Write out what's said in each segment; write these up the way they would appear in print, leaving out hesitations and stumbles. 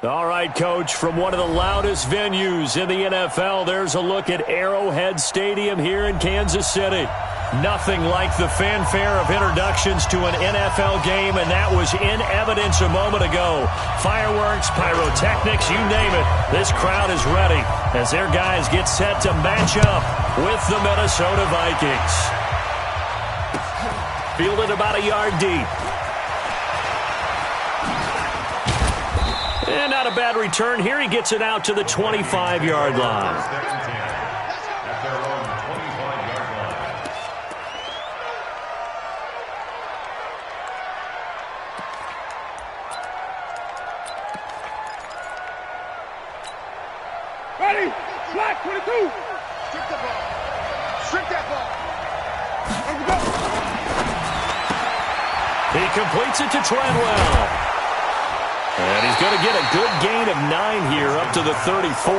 All right, Coach, from one of the loudest venues in the NFL, there's a look at Arrowhead Stadium here in Kansas City. Nothing like the fanfare of introductions to an NFL game, and that was in evidence a moment ago. Fireworks, pyrotechnics, you name it. This crowd is ready as their guys get set to match up with the Minnesota Vikings. Fielded about a yard deep. And not a bad return here. He gets it out to the 25-yard line. Ready? Flat 22. Strip the ball. Strip that ball. Here we go. He completes it to Treadwell. And he's going to get a good gain of 9 here up to the 34.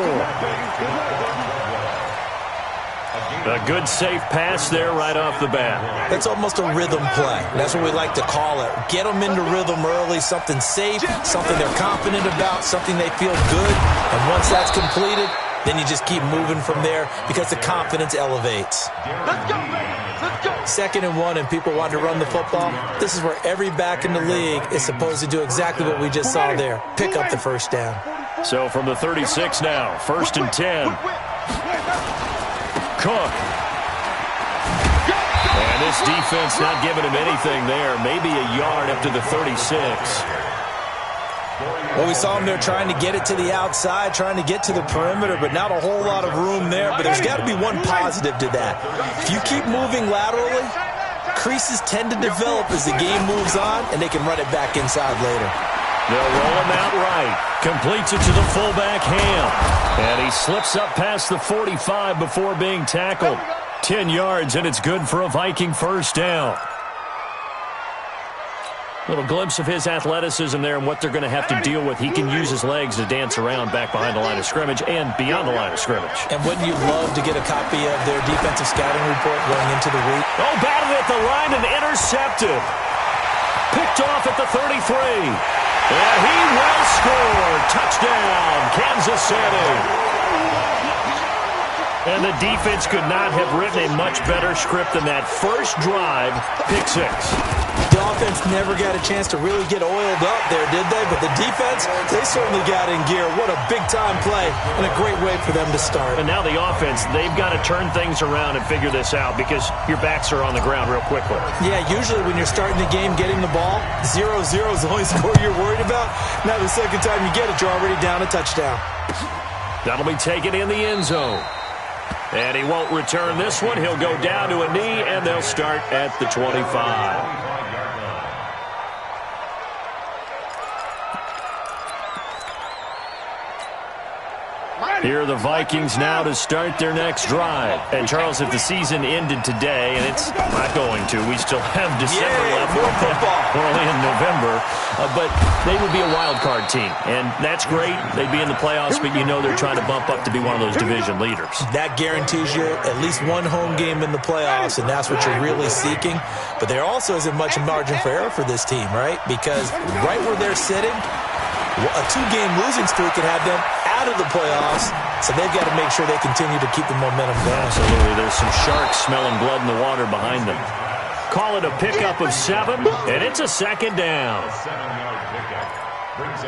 A good safe pass there right off the bat. That's almost a rhythm play. That's what we like to call it. Get them into rhythm early, something safe, something they're confident about, something they feel good. And once that's completed, then you just keep moving from there because the confidence elevates. Let's go, baby. Let's go. 2nd and 1 and people want to run the football. This is where every back in the league is supposed to do exactly what we just saw there. Pick up the first down. So from the 36 now, 1st and 10. Cook. And this defense not giving him anything there. Maybe a yard up to the 36. Well, we saw him there trying to get it to the outside, trying to get to the perimeter, but not a whole lot of room there. But there's got to be one positive to that. If you keep moving laterally, creases tend to develop as the game moves on, and they can run it back inside later. They'll roll him out right. Completes it to the fullback, Ham. And he slips up past the 45 before being tackled. 10 yards, and it's good for a Viking first down. Little glimpse of his athleticism there and what they're going to have to deal with. He can use his legs to dance around back behind the line of scrimmage and beyond the line of scrimmage. And wouldn't you love to get a copy of their defensive scouting report going into the week? Oh, batted at the line and intercepted. Picked off at the 33. And he will score. Touchdown, Kansas City. And the defense could not have written a much better script than that first drive, pick 6. The offense never got a chance to really get oiled up there, did they? But the defense, they certainly got in gear. What a big-time play and a great way for them to start. And now the offense, they've got to turn things around and figure this out because your backs are on the ground real quickly. Yeah, usually when you're starting the game, getting the ball, 0-0 is the only score you're worried about. Now the second time you get it, you're already down a touchdown. That'll be taken in the end zone. And he won't return this one. He'll go down to a knee, and they'll start at the 25. Here are the Vikings now to start their next drive. And, Charles, if the season ended today, and it's not going to, we still have December left. We're only in November. But they would be a wild card team. And that's great. They'd be in the playoffs, but you know they're trying to bump up to be one of those division leaders. That guarantees you at least one home game in the playoffs, and that's what you're really seeking. But there also isn't much margin for error for this team, right? Because right where they're sitting, a 2-game losing streak could have them out of the playoffs, so they've got to make sure they continue to keep the momentum going. Absolutely. There's some sharks smelling blood in the water behind them. Call it a pickup of 7, and it's a 2nd down.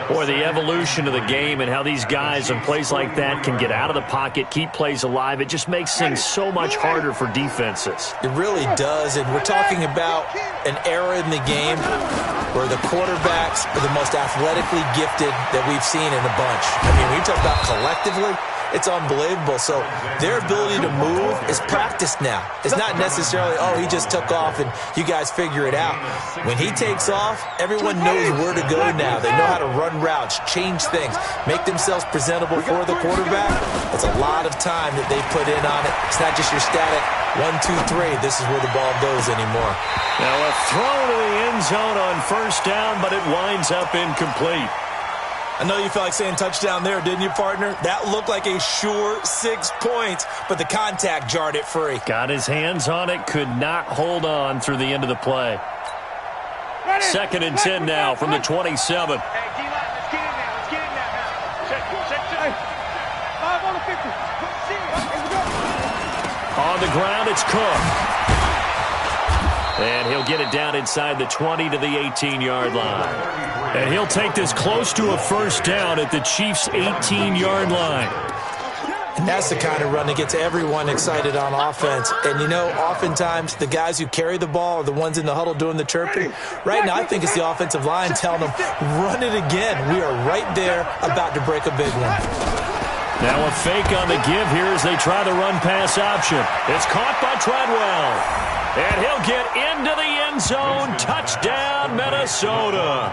Boy, the evolution of the game and how these guys on plays like that can get out of the pocket, keep plays alive, it just makes things so much harder for defenses. It really does, and we're talking about an era in the game where the quarterbacks are the most athletically gifted that we've seen in a bunch. I mean, when you talk about collectively, it's unbelievable. So their ability to move is practiced now. It's not necessarily, oh, he just took off and you guys figure it out. When he takes off, everyone knows where to go now. They know how to run routes, change things, make themselves presentable for the quarterback. It's a lot of time that they put in on it. It's not just your static 1, 2, 3. This is where the ball goes anymore. Now a throw to the end zone on first down, but it winds up incomplete. I know you felt like saying touchdown there, didn't you, partner? That looked like a sure 6 points, but the contact jarred it free. Got his hands on it, could not hold on through the end of the play. 2nd and 10 now from the 27. On the ground, it's Cook. And he'll get it down inside the 20 to the 18-yard line. And he'll take this close to a first down at the Chiefs' 18-yard line. And that's the kind of run that gets everyone excited on offense. And, you know, oftentimes the guys who carry the ball are the ones in the huddle doing the chirping. Right now, I think it's the offensive line telling them, run it again. We are right there about to break a big one. Now a fake on the give here as they try the run-pass option. It's caught by Treadwell. And he'll get into the end zone. Touchdown, Minnesota.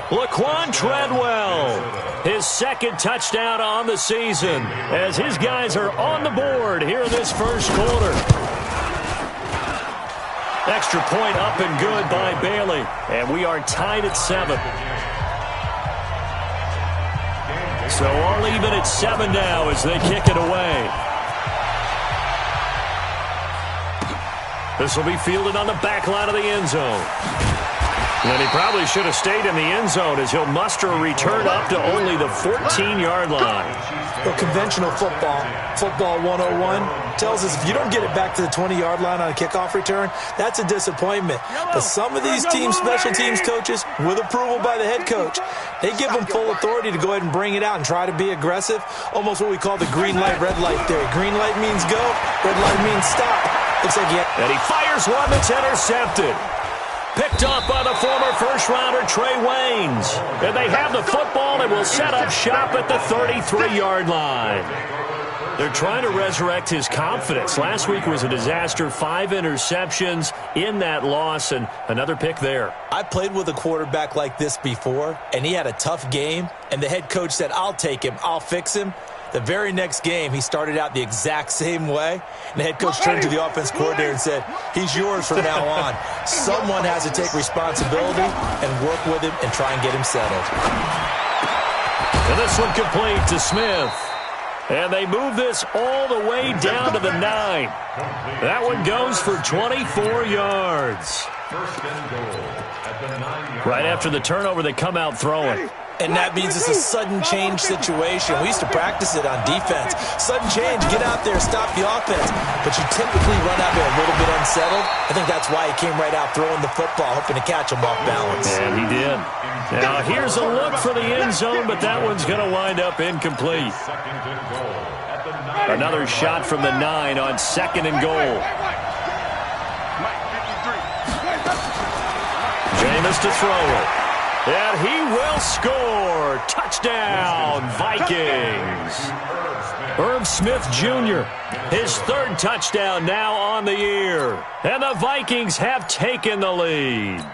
Laquan Treadwell, his second touchdown on the season as his guys are on the board here in this first quarter. Extra point up and good by Bailey. And we are tied at 7. So all even at 7 now as they kick it away. This will be fielded on the back line of the end zone. And he probably should have stayed in the end zone as he'll muster a return up to only the 14-yard line. Well, conventional football 101, tells us if you don't get it back to the 20-yard line on a kickoff return, that's a disappointment. But some of these special teams coaches, with approval by the head coach, they give them full authority to go ahead and bring it out and try to be aggressive, almost what we call the green light, red light theory. Green light means go, red light means stop. Looks like and he fires one that's intercepted. Picked off by the former first-rounder Trey Waynes. And they have the football and will set up shop at the 33-yard line. They're trying to resurrect his confidence. Last week was a disaster. 5 interceptions in that loss and another pick there. I played with a quarterback like this before, and he had a tough game, and the head coach said, I'll take him, I'll fix him. The very next game, he started out the exact same way, and the head coach turned to the offense coordinator and said, he's yours from now on. Someone has to take responsibility and work with him and try and get him settled. And this one complete to Smith. And they move this all the way down to the 9. That one goes for 24 yards. Right after the turnover, they come out throwing. And that means it's a sudden change situation. We used to practice it on defense. Sudden change, get out there, stop the offense. But you typically run out there a little bit unsettled. I think that's why he came right out throwing the football, hoping to catch him off balance. And he did. Now here's a look for the end zone, but that one's going to wind up incomplete. Another shot from the 9 on 2nd and goal. Jameis to throw it. And he will score. Touchdown, Vikings. Herb Smith Jr., his 3rd touchdown now on the year. And the Vikings have taken the lead.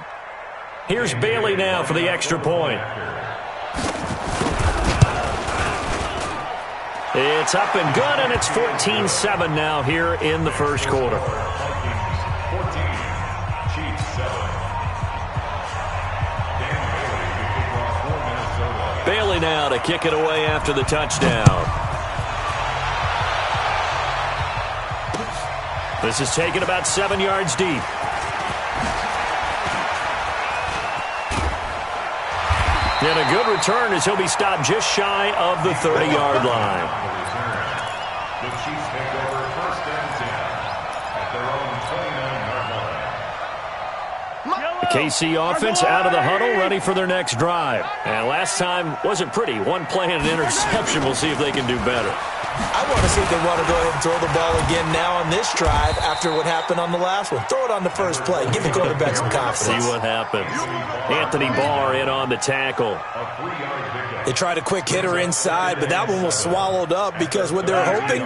Here's Bailey now for the extra point. It's up and good, and it's 14-7 now here in the first quarter. Bailey now to kick it away after the touchdown. This is taken about 7 yards deep. And a good return as he'll be stopped just shy of the 30-yard line. The Chiefs take over 1st and 10 at their own 29-yard line. The KC offense out of the huddle, ready for their next drive. And last time wasn't pretty. One play and an interception. We'll see if they can do better. I want to see if they want to go ahead and throw the ball again now on this drive after what happened on the last one. Throw it on the first play. Give the quarterback some confidence. See what happens. Anthony Barr in on the tackle. They tried a quick hitter inside, but that one was swallowed up because what they're hoping,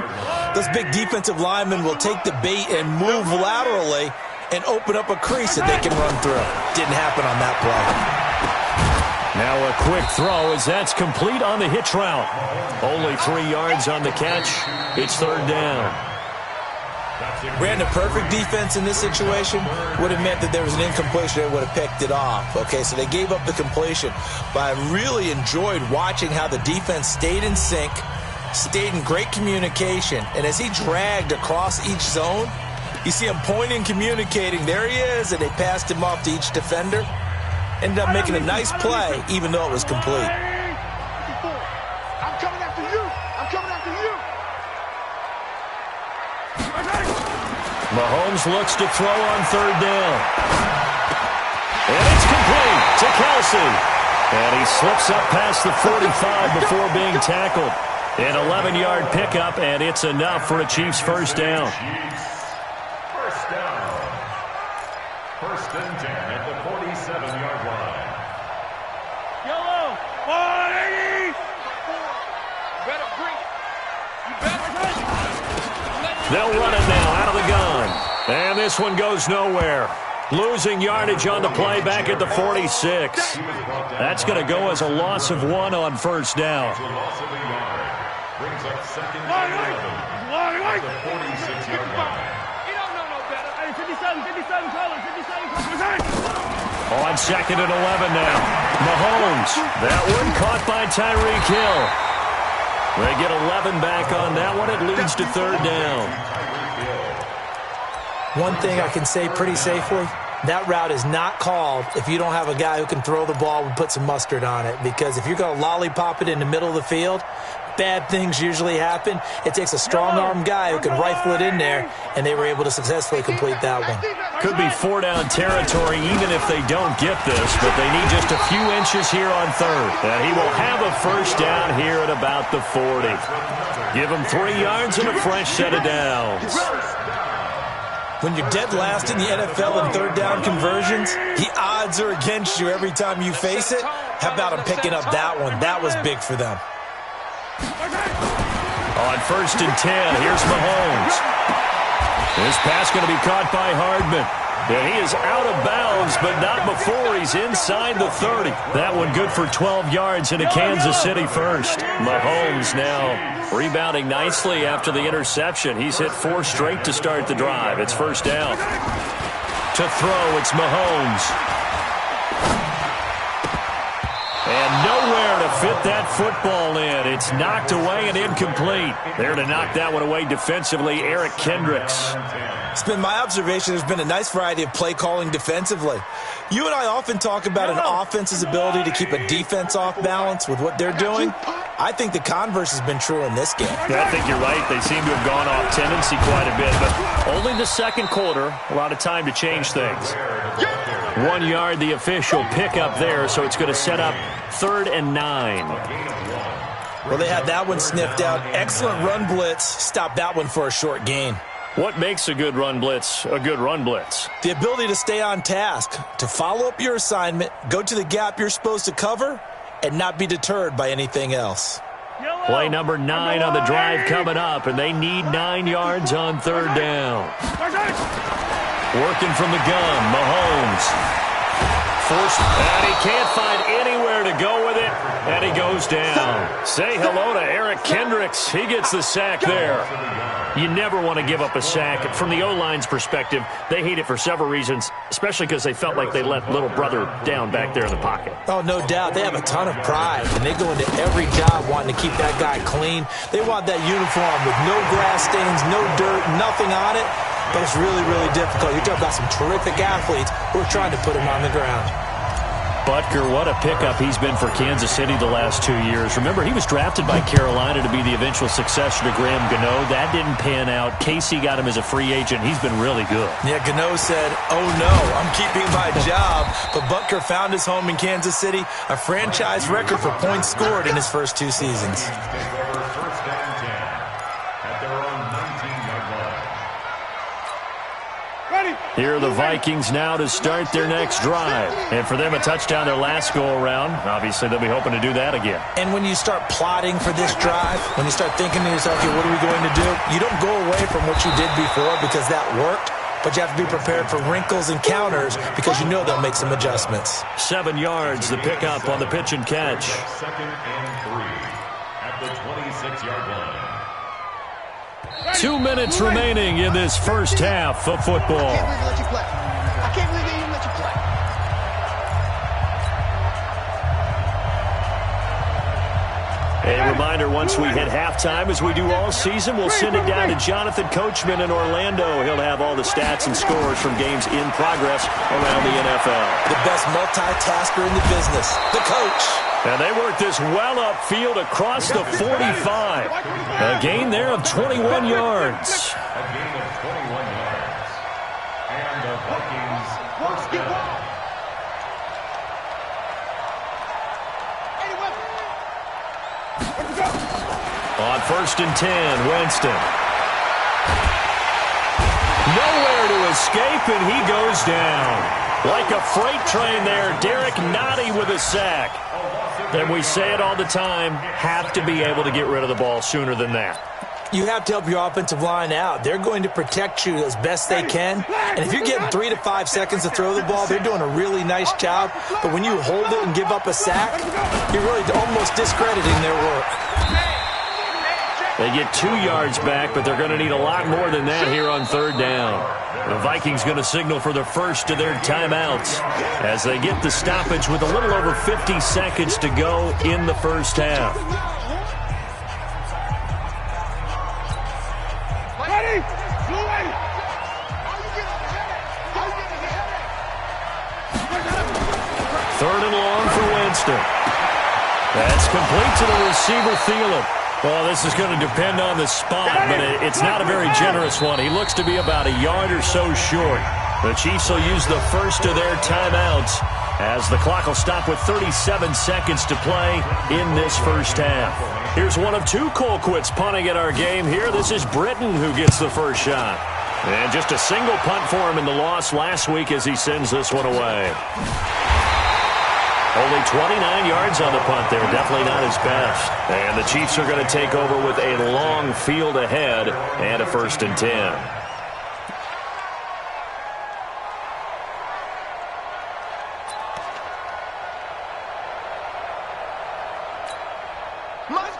those big defensive linemen will take the bait and move laterally and open up a crease that they can run through. Didn't happen on that play. Now a quick throw as that's complete on the hitch route. Only 3 yards on the catch. It's 3rd down. Ran the perfect defense in this situation would have meant that there was an incompletion. They would have picked it off. Okay, so they gave up the completion. But I really enjoyed watching how the defense stayed in sync, stayed in great communication. And as he dragged across each zone, you see him pointing, communicating. There he is, and they passed him off to each defender. Ended up making a nice play, even though it was complete. I'm coming after you. I'm coming after you. Mahomes looks to throw on third down. And it's complete to Kelsey. And he slips up past the 45 before being tackled. An 11-yard pickup, and it's enough for a Chiefs first down. First down. First and 10 at the 47-yard line. Yellow. 180. Better bring it. You better. They'll run it now out of the gun. And this one goes nowhere. Losing yardage on the play back at the 46. That's going to go as a loss of 1 on first down. It's a loss of a yard. Brings up second and 11 at the 46-yard line. You don't know no better. Hey, 57 colors, 57 colors. On second and 11 now. Mahomes. That one caught by Tyreek Hill. They get 11 back on that one. It leads to third down. One thing I can say pretty safely, that route is not called if you don't have a guy who can throw the ball and put some mustard on it. Because if you're going to lollipop it in the middle of the field, bad things usually happen. It takes a strong-arm guy who can rifle it in there, and they were able to successfully complete that one. Could be 4-down territory even if they don't get this, but they need just a few inches here on third. And he will have a first down here at about the 40. Give him 3 yards and a fresh set of downs. When you're dead last in the NFL in third down conversions, the odds are against you every time you face it. How about him picking up that one? That was big for them. On first and 10, here's Mahomes. This pass going to be caught by Hardman. And he is out of bounds, but not before he's inside the 30. That one good for 12 yards into Kansas City first. Mahomes now rebounding nicely after the interception. He's hit 4 straight to start the drive. It's first down. To throw, it's Mahomes. And nowhere to fit that football in. It's knocked away and incomplete. There to knock that one away defensively, Eric Kendricks. It's been my observation there's been a nice variety of play calling defensively. You and I often talk about an offense's ability to keep a defense off balance with what they're doing. I think the converse has been true in this game. Yeah, I think you're right. They seem to have gone off tendency quite a bit, but only the second quarter, a lot of time to change things. 1 yard, the official pickup there, so it's going to set up third and 9. Well, they had that one sniffed out. Excellent run blitz. Stopped that one for a short gain. What makes a good run blitz a good run blitz? The ability to stay on task, to follow up your assignment, go to the gap you're supposed to cover, and not be deterred by anything else. Play number 9 on the drive coming up, and they need 9 yards on third down. Working from the gun, Mahomes. Forced, and he can't find anywhere to go with it, and he goes down. Say hello to Eric Kendricks. He gets the sack there. You never want to give up a sack. From the O-line's perspective, they hate it for several reasons, especially because they felt like they let little brother down back there in the pocket. Oh, no doubt. They have a ton of pride, and they go into every job wanting to keep that guy clean. They want that uniform with no grass stains, no dirt, nothing on it. But it's really, really difficult. You're talking about some terrific athletes who are trying to put him on the ground. Butker, what a pickup he's been for Kansas City the last 2 years. Remember, he was drafted by Carolina to be the eventual successor to Graham Gano. That didn't pan out. Casey got him as a free agent. He's been really good. Yeah, Gano said, oh no, I'm keeping my job. But Butker found his home in Kansas City, a franchise record for points scored in his first 2 seasons. Here are the Vikings now to start their next drive. And for them, a touchdown their last go-around. Obviously, they'll be hoping to do that again. And when you start plotting for this drive, when you start thinking to yourself, okay, what are we going to do? You don't go away from what you did before because that worked, but you have to be prepared for wrinkles and counters because you know they'll make some adjustments. 7 yards, the pickup on the pitch and catch. Second and 3 at the 26-yard line. 2 minutes remaining in this first half of football. I can't believe they even let you play. A reminder, once we hit halftime, as we do all season, we'll send it down to Jonathan Coachman in Orlando. He'll have all the stats and scores from games in progress around the NFL. The best multitasker in the business, the coach. And they work this well upfield across the 45. A gain there of 21 yards. A gain of 21 yards. Vikings, first down. On 1st and 10, Winston. Nowhere to escape, and he goes down. Like a freight train there, Derek Nottie with a sack. And we say it all the time, have to be able to get rid of the ball sooner than that. You have to help your offensive line out. They're going to protect you as best they can. And if you're getting 3 to 5 seconds to throw the ball, they're doing a really nice job. But when you hold it and give up a sack, you're really almost discrediting their work. They get 2 yards back, but they're going to need a lot more than that here on 3rd down. The Vikings going to signal for the first of their timeouts as they get the stoppage with a little over 50 seconds to go in the first half. Ready? 3rd and long for Winston. That's complete to the receiver, Thielen. Well, this is going to depend on the spot, but it's not a very generous one. He looks to be about a yard or so short. The Chiefs will use the first of their timeouts as the clock will stop with 37 seconds to play in this first half. Here's one of 2 Colquitts punting at our game here. This is Britton who gets the first shot. And just a single punt for him in the loss last week as he sends this one away. Only 29 yards on the punt there. Definitely not his best. And the Chiefs are going to take over with a long field ahead and a 1st and 10.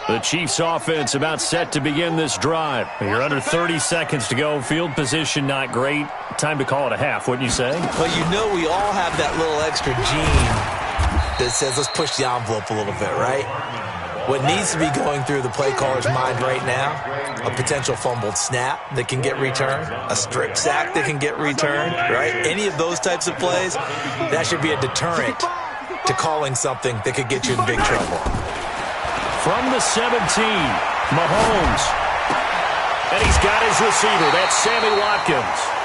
The Chiefs offense about set to begin this drive. You're under 30 seconds to go. Field position not great. Time to call it a half, wouldn't you say? Well, you know we all have that little extra gene that says let's push the envelope a little bit, right? What needs to be going through the play caller's mind right now, a potential fumbled snap that can get returned, a strip sack that can get returned, right? Any of those types of plays, that should be a deterrent to calling something that could get you in big trouble. From the 17, Mahomes. And he's got his receiver. That's Sammy Watkins.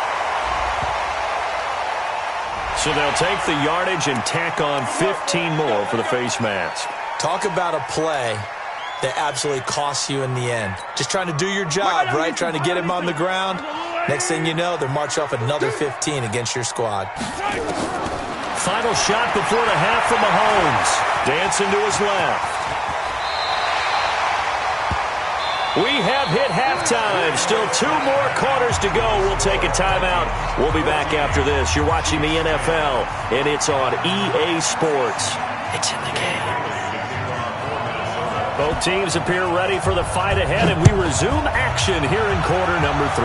So they'll take the yardage and tack on 15 more for the face mask. Talk about a play that absolutely costs you in the end. Just trying to do your job, right? Trying to get him on the ground. Next thing you know, they're marching off another 15 against your squad. Final shot before the half from Mahomes. Dancing to his left. We have hit halftime. Still 2 more quarters to go. We'll take a timeout. We'll be back after this. You're watching the NFL, and it's on EA Sports. It's in the game. Both teams appear ready for the fight ahead, and we resume action here in quarter number 3.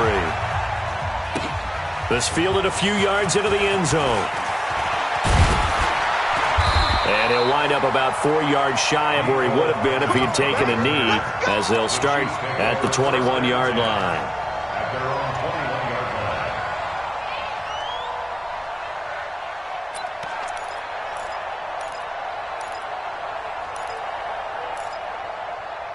This fielded a few yards into the end zone. And he'll wind up about 4 yards shy of where he would have been if he'd taken a knee, as they'll start at the 21-yard line. At their own 21-yard line.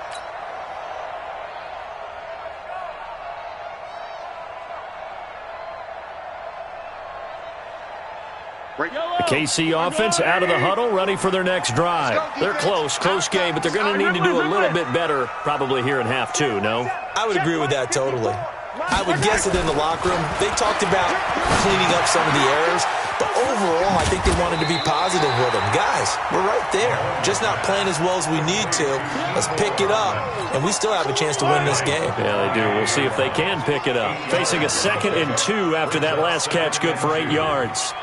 The KC offense out of the huddle, ready for their next drive. They're close game, but they're going to need to do a little bit better probably here in half 2, no? I would agree with that totally. I would guess that in the locker room, they talked about cleaning up some of the errors, but overall, I think they wanted to be positive with them. Guys, we're right there. Just not playing as well as we need to. Let's pick it up, and we still have a chance to win this game. Yeah, they do. We'll see if they can pick it up. Facing a 2nd and 2 after that last catch, good for 8 yards.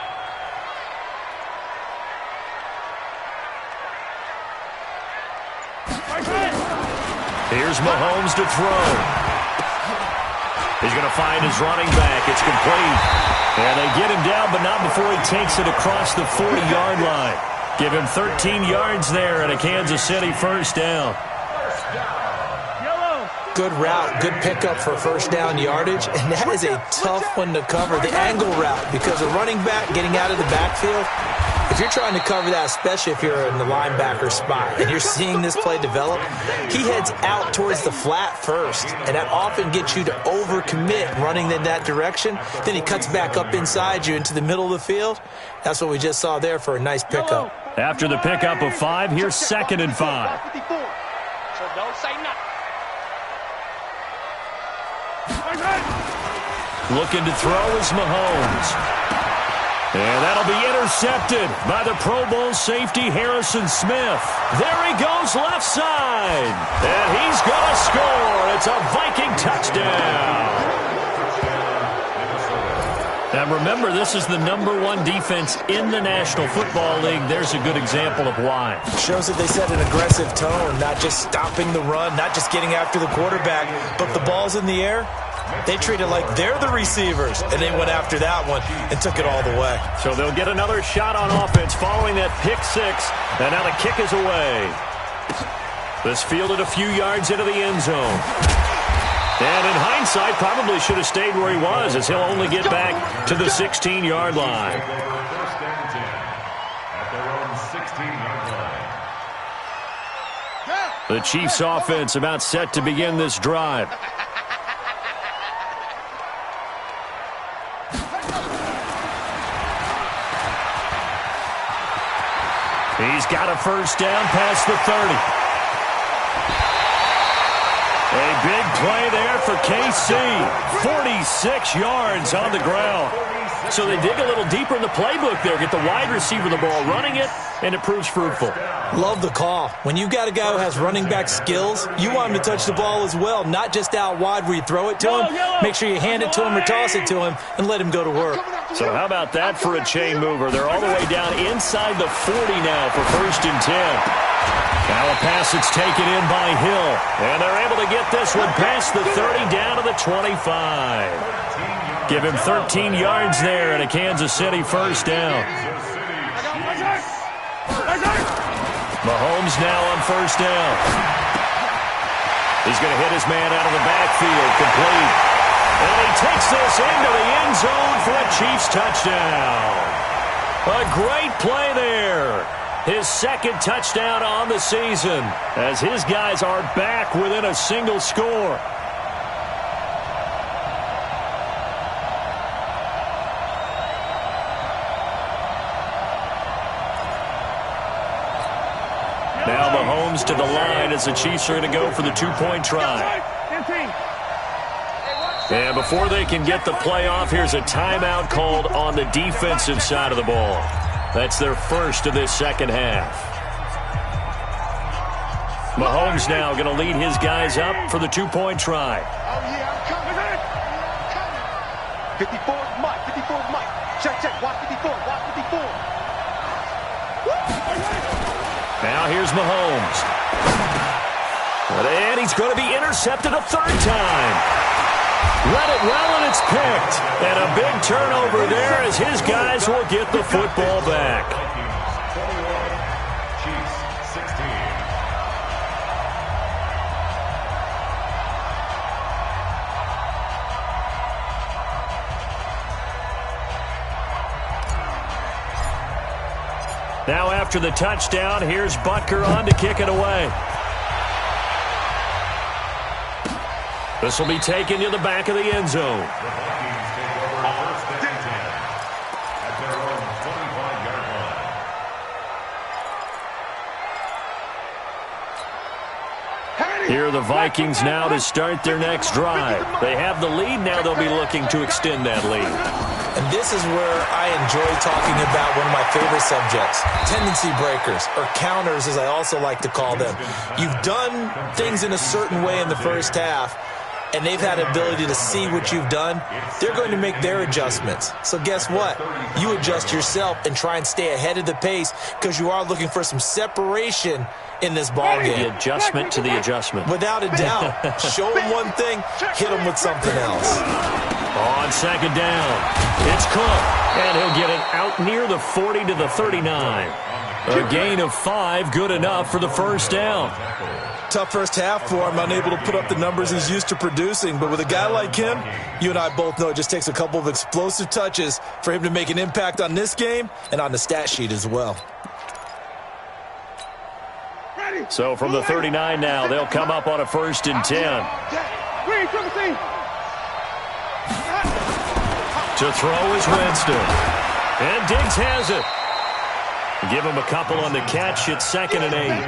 Here's Mahomes to throw. He's going to find his running back. It's complete. And they get him down, but not before he takes it across the 40-yard line. Give him 13 yards there and a Kansas City first down. Good route, good pickup for first down yardage, and that is a tough one to cover, the angle route, because a running back getting out of the backfield, If you're trying to cover that, especially if you're in the linebacker spot, and you're seeing this play develop, he heads out towards the flat first, and that often gets you to overcommit running in that direction. Then he cuts back up inside you into the middle of the field. That's what we just saw there for a nice pickup. After the pickup of 5, here's 2nd and 5. So don't say nothing. Looking to throw is Mahomes. And that'll be intercepted by the Pro Bowl safety Harrison Smith. There he goes left side. And he's going to score. It's a Viking touchdown. Now remember, this is the #1 defense in the National Football League. There's a good example of why. Shows that they set an aggressive tone, not just stopping the run, not just getting after the quarterback, but the ball's in the air. They treat it like they're the receivers, and they went after that one and took it all the way. So they'll get another shot on offense following that pick 6, and now the kick is away. This fielded a few yards into the end zone. And in hindsight, probably should have stayed where he was, as he'll only get back to the 16-yard line. First down and 10 at their own 16-yard line. The Chiefs' offense about set to begin this drive. He's got a first down past the 30. A big play there for KC. 46 yards on the ground. So they dig a little deeper in the playbook there, get the wide receiver the ball, running it, and it proves fruitful. Love the call. When you've got a guy who has running back skills, you want him to touch the ball as well, not just out wide where you throw it to him. Make sure you hand it to him or toss it to him and let him go to work. So how about that for a chain mover? They're all the way down inside the 40 now for 1st and 10. Now a pass that's taken in by Hill. And they're able to get this one past the 30 down to the 25. Give him 13 yards there and a Kansas City first down. Mahomes now on first down. He's going to hit his man out of the backfield, complete. And he takes this into the end zone for a Chiefs touchdown. A great play there. His 2nd touchdown on the season as his guys are back within a single score. Now Mahomes to the line as the Chiefs are going to go for the 2-point try. And before they can get the play off, here's a timeout called on the defensive side of the ball. That's their first of this second half. Mahomes now going to lead his guys up for the 2-point try. Oh, yeah, I'm coming. 54 Mike, 54 Mike. Check, watch 54, watch 54. Now here's Mahomes. And he's going to be intercepted a 3rd time. Read it well, and it's picked. And a big turnover there as his guys will get the football back. 21, Chiefs 16. Now after the touchdown, here's Butker on to kick it away. This will be taken to the back of the end zone. The Vikings take over first down and 10 at their own 25-yard line. Here are the Vikings now to start their next drive. They have the lead. Now they'll be looking to extend that lead. And this is where I enjoy talking about one of my favorite subjects, tendency breakers, or counters as I also like to call them. You've done things in a certain way in the first half, and they've had the ability to see what you've done. They're going to make their adjustments. So guess what? You adjust yourself and try and stay ahead of the pace because you are looking for some separation in this ball game. The adjustment to the adjustment. Without a doubt. Show them one thing, hit them with something else. On 2nd down, it's Cook, and he'll get it out near the 40 to the 39. A gain of 5, good enough for the first down. Tough first half for him, unable to put up the numbers he's used to producing. But with a guy like him, you and I both know it just takes a couple of explosive touches for him to make an impact on this game and on the stat sheet as well. So from the 39 now, they'll come up on a 1st and 10. To throw is Winston. And Diggs has it. Give him a couple on the catch. It's 2nd and 8.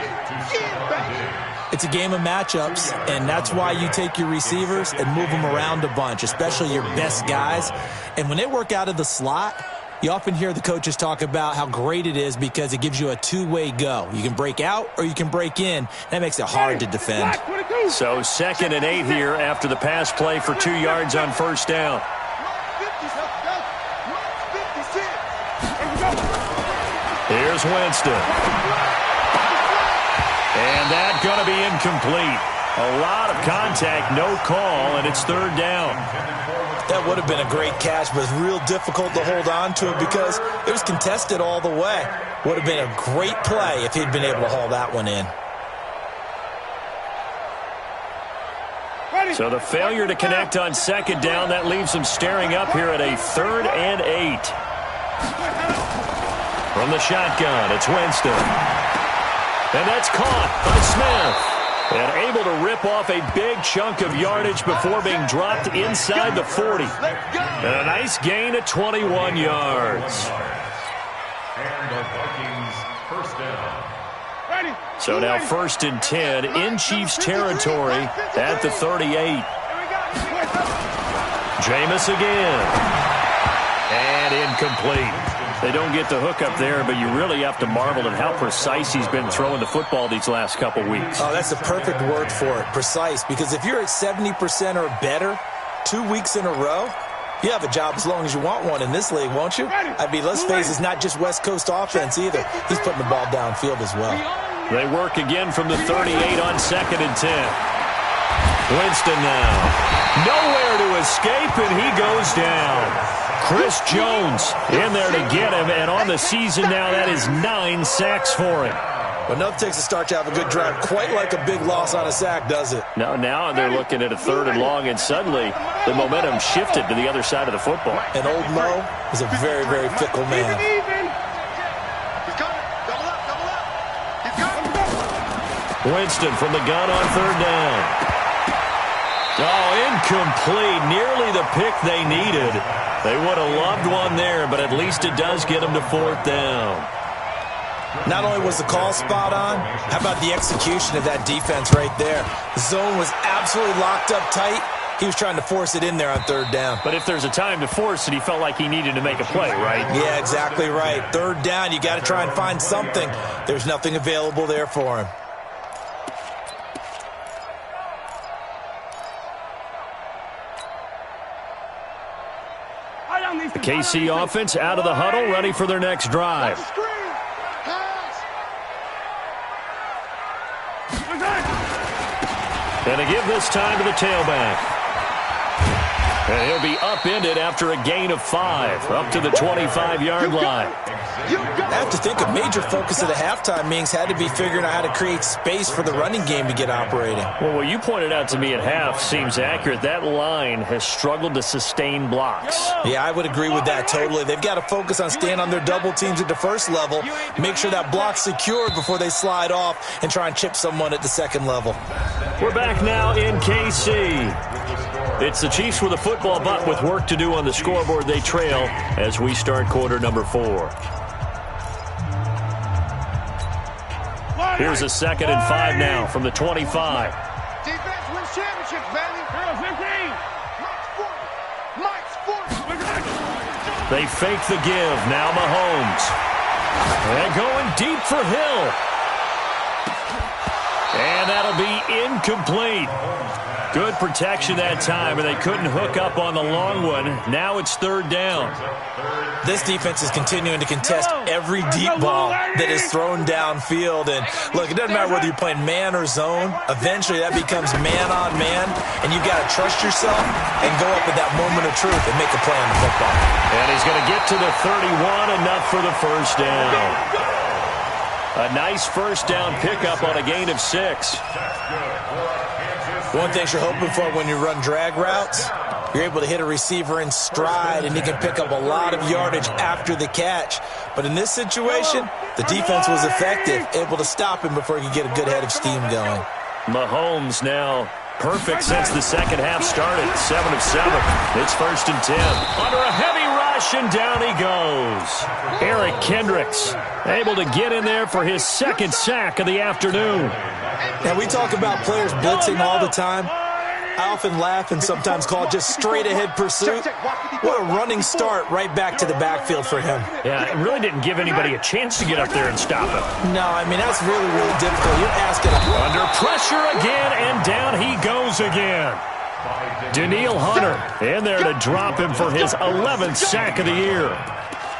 It's a game of matchups, and that's why you take your receivers and move them around a bunch, especially your best guys. And when they work out of the slot, you often hear the coaches talk about how great it is because it gives you a two-way go. You can break out or you can break in. That makes it hard to defend. So 2nd and 8 here after the pass play for 2 yards on 1st down. Here's Winston. And that's going to be incomplete. A lot of contact, no call, and it's 3rd down. That would have been a great catch, but it's real difficult to hold on to it because it was contested all the way. Would have been a great play if he'd been able to haul that one in. So the failure to connect on 2nd down, that leaves them staring up here at a 3rd and 8. From the shotgun, it's Winston. And that's caught by Smith. And able to rip off a big chunk of yardage before being dropped inside the 40. And a nice gain of 21 yards. And the Vikings 1st down. So now 1st and 10 in Chiefs territory at the 38. Jameis again. And incomplete. They don't get the hook up there, but you really have to marvel at how precise he's been throwing the football these last couple weeks. Oh, that's the perfect word for it, precise, because if you're at 70% or better 2 weeks in a row, you have a job as long as you want one in this league, won't you? I mean, let's face it, it's not just West Coast offense either. He's putting the ball downfield as well. They work again from the 38 on 2nd and 10. Winston now. Nowhere to escape, and he goes down. Chris Jones in there to get him, and on the season now, that is 9 sacks for him. But enough takes a start to have a good drive, quite like a big loss on a sack, does it? Now they're looking at a 3rd and long, and suddenly the momentum shifted to the other side of the football. And Old Mo is a very, very fickle man. Winston from the gun on 3rd down. Oh, incomplete. Nearly the pick they needed. They would have loved one there, but at least it does get them to 4th down. Not only was the call spot on, how about the execution of that defense right there? The zone was absolutely locked up tight. He was trying to force it in there on 3rd down. But if there's a time to force it, he felt like he needed to make a play, right? Yeah, exactly right. 3rd down, you got to try and find something. There's nothing available there for him. The KC offense out of the huddle, ready for their next drive. And they give this time to the tailback. And he'll be upended after a gain of 5, up to the 25-yard line. I have to think a major focus of the halftime meetings had to be figuring out how to create space for the running game to get operating. Well, what you pointed out to me at half seems accurate. That line has struggled to sustain blocks. Yeah, I would agree with that totally. They've got to focus on staying on their double teams at the 1st level, make sure that block's secured before they slide off and try and chip someone at the 2nd level. We're back now in KC. It's the Chiefs with a football, but with work to do on the scoreboard, they trail as we start quarter number 4. Here's a 2nd and 5 now from the 25. Defense wins championships, baby. 15. Mike's 40. They fake the give. Now Mahomes. And going deep for Hill. And that'll be incomplete. Good protection that time, and they couldn't hook up on the long one. Now it's 3rd down. This defense is continuing to contest every deep ball that is thrown downfield. And look, it doesn't matter whether you're playing man or zone. Eventually that becomes man on man, and you've got to trust yourself and go up at that moment of truth and make a play on the football. And he's going to get to the 31, enough for the 1st down. A nice first down pickup on a gain of 6. One thing you're hoping for when you run drag routes, you're able to hit a receiver in stride, and he can pick up a lot of yardage after the catch. But in this situation, the defense was effective, able to stop him before he could get a good head of steam going. Mahomes now perfect since the second half started. 7 of 7. It's 1st and 10. Under a heavy rush, and down he goes. Eric Kendricks able to get in there for his second sack of the afternoon. Now, we talk about players blitzing all the time. I often laugh and sometimes call it just straight-ahead pursuit. What a running start right back to the backfield for him. Yeah, it really didn't give anybody a chance to get up there and stop him. No, I mean, that's really, really difficult. You're asking him. Under pressure again, and down he goes again. Danielle Hunter in there to drop him for his 11th sack of the year.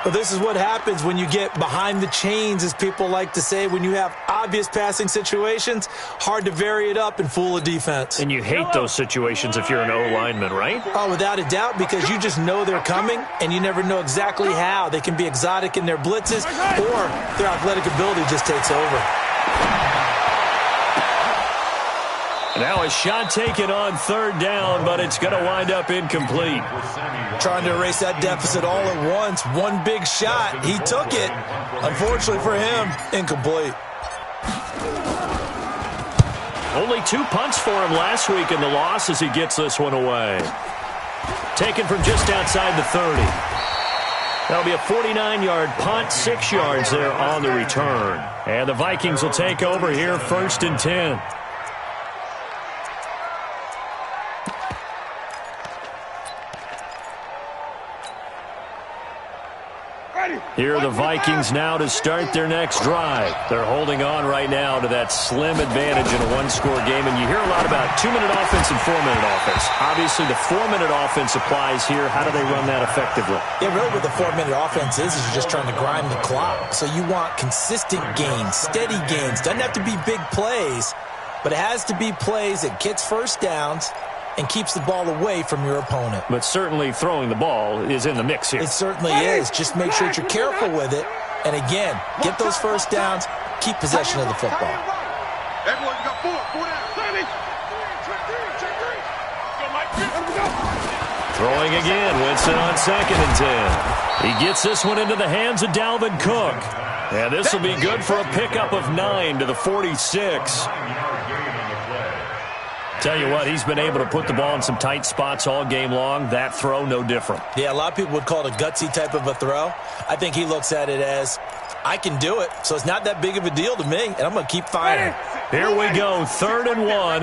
Well, this is what happens when you get behind the chains, as people like to say. When you have obvious passing situations, hard to vary it up and fool a defense. And you hate those situations if you're an O-lineman, right? Oh, without a doubt, because you just know they're coming, and you never know exactly how. They can be exotic in their blitzes, or their athletic ability just takes over. Now a shot taken on 3rd down, but it's going to wind up incomplete. Trying to erase that deficit all at once. One big shot. He took it. Unfortunately for him, incomplete. Only 2 punts for him last week in the loss as he gets this one away. Taken from just outside the 30. That'll be a 49-yard punt, 6 yards there on the return. And the Vikings will take over here, 1st and 10. Here are the Vikings now to start their next drive. They're holding on right now to that slim advantage in a one-score game. And you hear a lot about 2-minute offense and 4-minute offense. Obviously, the 4-minute offense applies here. How do they run that effectively? Yeah, really what the 4-minute offense is you're just trying to grind the clock. So you want consistent gains, steady gains. Doesn't have to be big plays, but it has to be plays that gets first downs and keeps the ball away from your opponent. But certainly throwing the ball is in the mix here. It certainly is. Just make sure that you're careful with it. And again, get those first downs, keep possession of the football. Everyone, you got 4. 4 down. Throwing again, Winston on 2nd and 10. He gets this one into the hands of Dalvin Cook. And this will be good for a pickup of 9 to the 46. Tell you what, he's been able to put the ball in some tight spots all game long. That throw, no different. Yeah, a lot of people would call it a gutsy type of a throw. I think he looks at it as, I can do it, so it's not that big of a deal to me, and I'm going to keep firing. Here we go, 3rd and 1.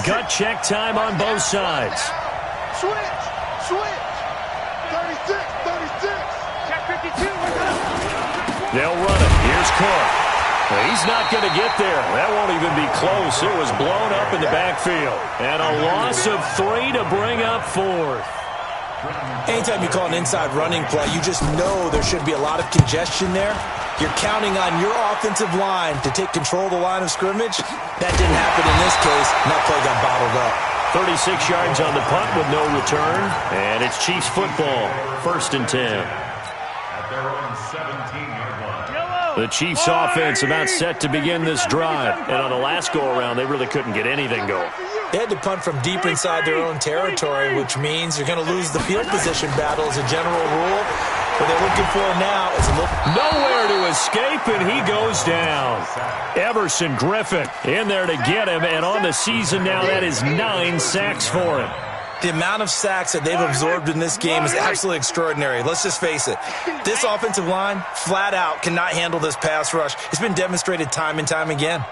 Gut check time on both sides. Switch. 36. Check 52. They'll run it. Here's Cook. Well, he's not going to get there. That won't even be close. It was blown up in the backfield. And a loss of 3 to bring up 4th. Anytime you call an inside running play, you just know there should be a lot of congestion there. You're counting on your offensive line to take control of the line of scrimmage. That didn't happen in this case, and that play got bottled up. 36 yards on the punt with no return. And it's Chiefs football, 1st and 10. At their own 17-yard line. The Chiefs offense about set to begin this drive. And on the last go-around, they really couldn't get anything going. They had to punt from deep inside their own territory, which means you're going to lose the field position battle as a general rule. What they're looking for now is a look. Nowhere to escape, and he goes down. Everson Griffin in there to get him, and on the season now, that is 9 sacks for him. The amount of sacks that they've absorbed in this game is absolutely extraordinary. Let's just face it. This offensive line, flat out, cannot handle this pass rush. It's been demonstrated time and time again.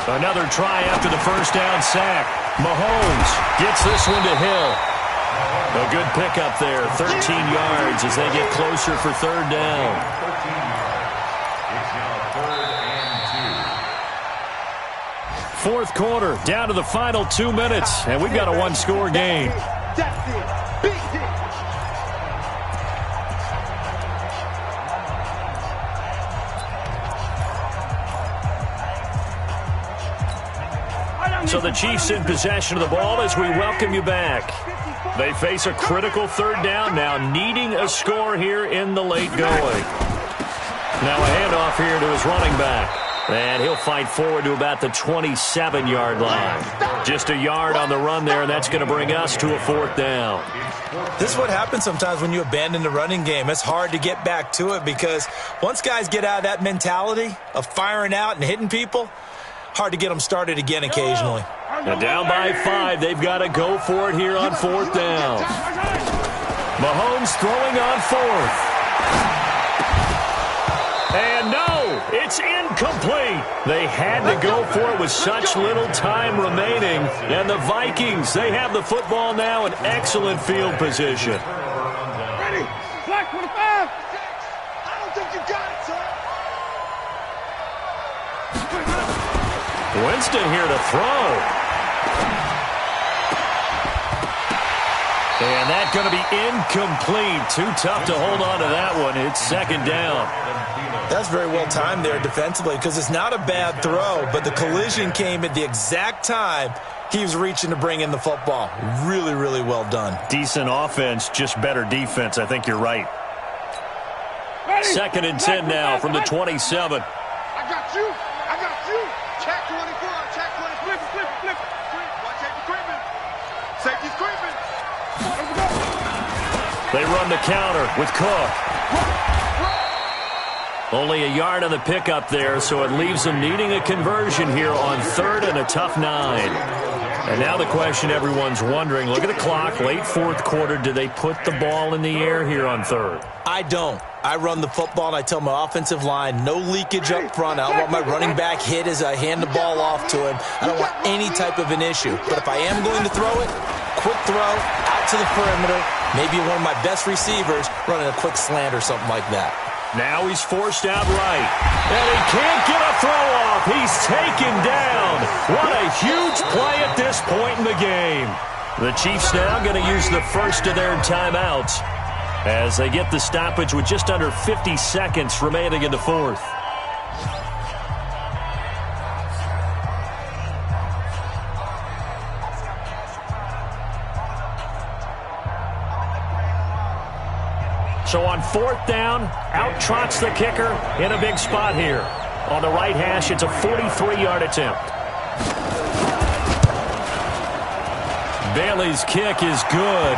Another try after the first down sack. Mahomes gets this one to Hill. A good pickup there, 13 yards as they get closer for 3rd down. Fourth quarter, down to the final 2 minutes, and we've got a one-score game. That's it. Big hit. So the Chiefs in possession of the ball as we welcome you back. They face a critical third down now, needing a score here in the late going. Now a handoff here to his running back. And he'll fight forward to about the 27-yard line. Just a yard on the run there, and that's going to bring us to a fourth down. This is what happens sometimes when you abandon the running game. It's hard to get back to it because once guys get out of that mentality of firing out and hitting people, hard to get them started again occasionally. And down by 5, they've got to go for it here on fourth down. Mahomes throwing on fourth. And no, it's incomplete. They had to go for it with such little time remaining. And the Vikings, they have the football now in excellent field position. Ready? Black 25. I don't think you got it, sir. Winston here to throw. And that's going to be incomplete. Too tough to hold on to that one. It's second down. That's very well timed there defensively because it's not a bad throw, but the collision came at the exact time he was reaching to bring in the football. Really, really well done. Decent offense, just better defense. I think you're right. Ready? Second and 10 now from the 27. I got you. I got you. Check 24. Check 20. Flip. Watch safety creeping. Safety's creeping. They run the counter with Cook. Only a yard on the pickup there, so it leaves them needing a conversion here on third and a tough 9. And now the question everyone's wondering, look at the clock, late fourth quarter, do they put the ball in the air here on third? I don't. I run the football, and I tell my offensive line, no leakage up front. I don't want my running back hit as I hand the ball off to him. I don't want any type of an issue. But if I am going to throw it, quick throw, out to the perimeter, maybe one of my best receivers running a quick slant or something like that. Now he's forced out right. And he can't get a throw off. He's taken down. What a huge play at this point in the game. The Chiefs now going to use the first of their timeouts as they get the stoppage with just under 50 seconds remaining in the fourth. So on fourth down, out trots the kicker in a big spot here. On the right hash, it's a 43-yard attempt. Bailey's kick is good.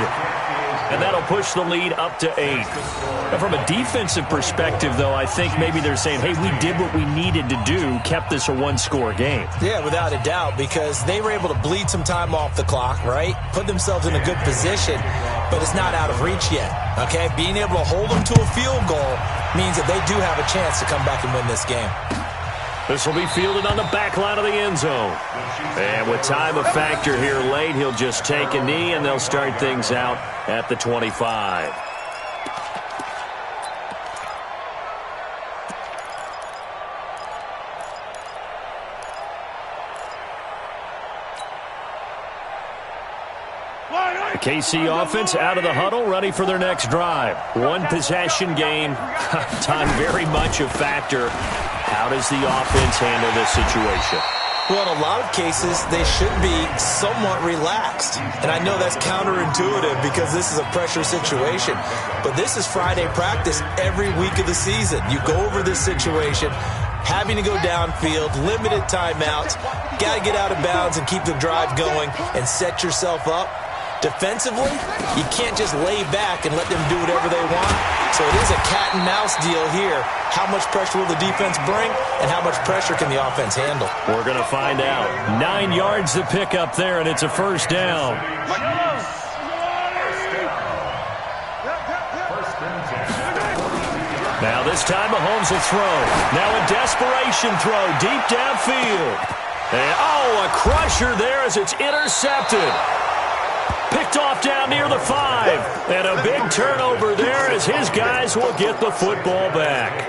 And that'll push the lead up to 8. And from a defensive perspective, though, I think maybe they're saying, hey, we did what we needed to do, kept this a one-score game. Yeah, without a doubt, because they were able to bleed some time off the clock, right? Put themselves in a good position, but it's not out of reach yet, okay? Being able to hold them to a field goal means that they do have a chance to come back and win this game. This will be fielded on the back line of the end zone. And with time a factor here late, he'll just take a knee, and they'll start things out at the 25. The KC offense out of the huddle, ready for their next drive. One possession game, time very much a factor. How does the offense handle this situation? Well, in a lot of cases, they should be somewhat relaxed. And I know that's counterintuitive because this is a pressure situation. But this is Friday practice every week of the season. You go over this situation, having to go downfield, limited timeouts, got to get out of bounds and keep the drive going and set yourself up. Defensively, you can't just lay back and let them do whatever they want. So it is a cat and mouse deal here. How much pressure will the defense bring, and how much pressure can the offense handle? We're going to find out. 9 yards to pick up there, and it's a first down. Now this time Mahomes will throw. Now a desperation throw deep downfield. And a crusher there as it's intercepted. Picked off down near the 5. And a big turnover there as his guys will get the football back.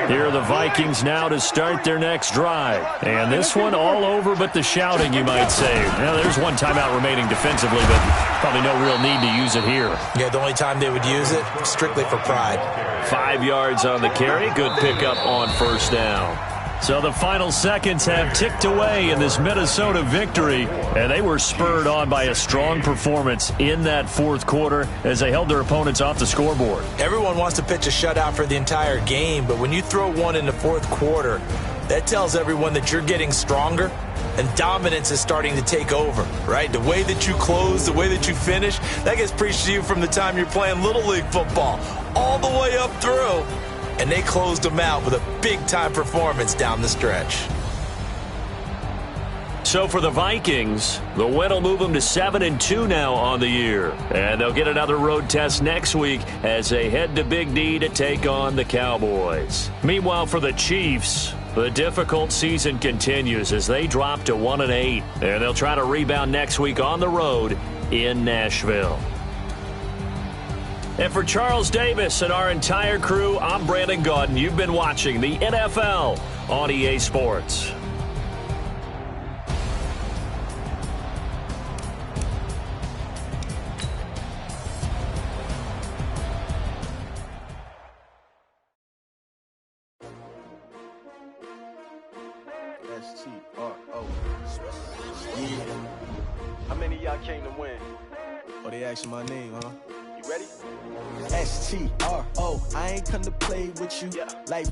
Here are the Vikings now to start their next drive. And this one all over but the shouting, you might say. Now, there's one timeout remaining defensively, but probably no real need to use it here. Yeah, the only time they would use it, strictly for pride. 5 yards on the carry. Good pickup on first down. So the final seconds have ticked away in this Minnesota victory, and they were spurred on by a strong performance in that fourth quarter as they held their opponents off the scoreboard. Everyone wants to pitch a shutout for the entire game, but when you throw one in the fourth quarter, that tells everyone that you're getting stronger and dominance is starting to take over, right? The way that you close, the way that you finish, that gets preached to you from the time you're playing Little League football all the way up through. And they closed them out with a big-time performance down the stretch. So for the Vikings, the win will move them to 7-2 now on the year. And they'll get another road test next week as they head to Big D to take on the Cowboys. Meanwhile, for the Chiefs, the difficult season continues as they drop to 1-8. And they'll try to rebound next week on the road in Nashville. And for Charles Davis and our entire crew, I'm Brandon Gaudin. You've been watching the NFL on EA Sports. S-T-R-O. Yeah. How many of y'all came to win? Oh, they asking my name, huh? You ready? S-T-R-O. I ain't come to play with you like